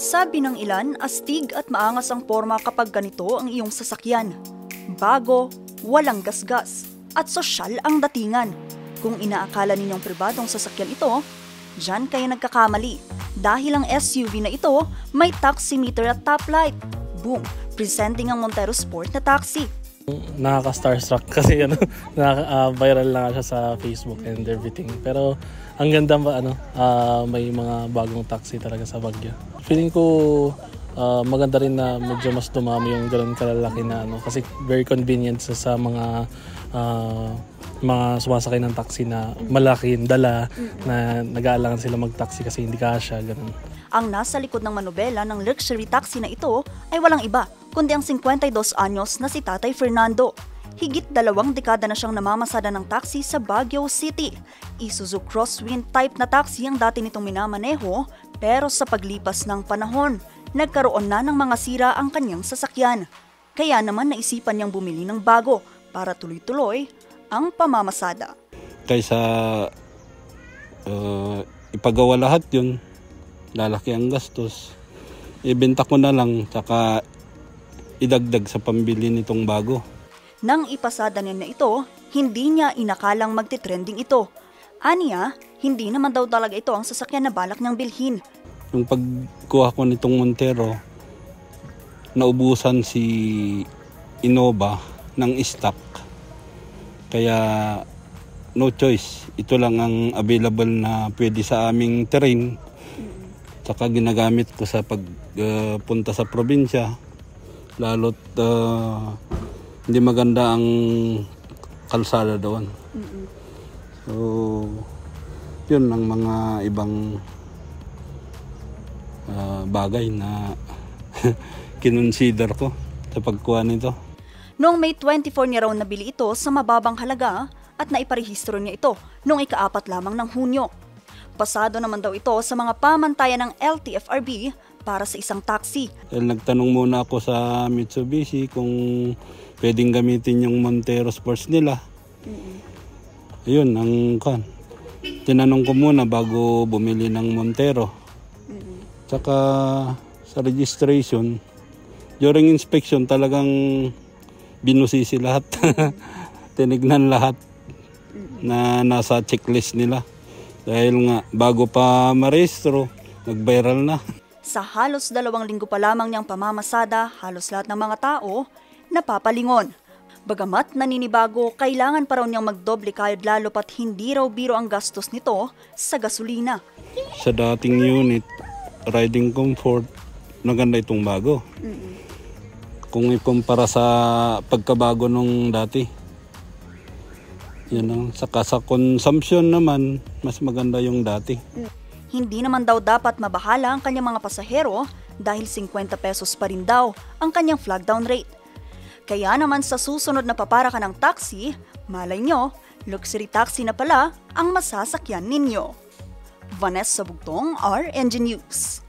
Sabi ng ilan, astig at maangas ang porma kapag ganito ang iyong sasakyan. Bago, walang gasgas, at sosyal ang datingan. Kung inaakala ninyong pribadong sasakyan ito, dyan kayo nagkakamali. Dahil ang SUV na ito, may taximeter at top light. Boom! Presenting ang Montero Sport na taxi. Nakaka-starstruck kasi viral na siya sa Facebook and everything. Pero ang ganda may mga bagong taxi talaga sa Baguio. Feeling ko maganda rin na medyo mas dumami yung ganun kalalaki na kasi very convenient sa mga sumasakay ng taxi na malaki yung dala na nag-aalangan sila mag-taxi kasi hindi kasya, ganun. Ang nasa likod ng manobela ng luxury taxi na ito ay walang iba kundi ang 52 anyos na si Tatay Fernando. Higit 2 dekada na siyang namamasada ng taxi sa Baguio City. Isuzu Crosswind type na taxi ang dati nitong minamaneho, pero sa paglipas ng panahon, nagkaroon na ng mga sira ang kanyang sasakyan. Kaya naman naisipan niyang bumili ng bago para tuloy-tuloy ang pamamasada. Kaysa ipagawa lahat yun, lalaki ang gastos. Ibenta ko na lang, tsaka idagdag sa pambili nitong bago. Nang ipasada niya na ito, hindi niya inakalang magtitrending ito. Aniya, hindi naman daw talaga ito ang sasakyan na balak niyang bilhin. Yung pagkuha ko nitong Montero, naubusan si Innova ng stock. Kaya no choice, ito lang ang available na pwede sa aming terrain. Saka ginagamit ko sa pagpunta sa probinsya. Lalo't hindi maganda ang kalsada doon. So, yun ang mga ibang bagay na kinonsider ko sa pagkuha nito. Noong May 24 niya raw nabili ito sa mababang halaga at naiparehistro niya ito noong ika-4 lamang ng Hunyo. Pasado naman daw ito sa mga pamantayan ng LTFRB para sa isang taxi. Nagtanong muna ako sa Mitsubishi kung pwedeng gamitin yung Montero Sports nila. Ayun, tinanong ko muna bago bumili ng Montero. Tsaka sa registration, during inspection talagang binusisi lahat. Tinignan lahat na nasa checklist nila. Dahil nga bago pa marehistro, nag-viral na. Sa halos 2 linggo pa lamang niyang pamamasada, halos lahat ng mga tao napapalingon. Bagamat naninibago, kailangan pa raw niyang magdoble kayod lalo pat hindi raw biro ang gastos nito sa gasolina. Sa dating unit, riding comfort, maganda itong bago. Kung ikumpara sa pagkabago nung dati. Yan ang, saka sa consumption naman, mas maganda yung dati. Hindi naman daw dapat mabahala ang kanyang mga pasahero dahil 50 pesos pa rin daw ang kanyang flag down rate. Kaya naman sa susunod na papara ka ng taxi, malay nyo, luxury taxi na pala ang masasakyan ninyo. Vanessa Bugtong, RNG News.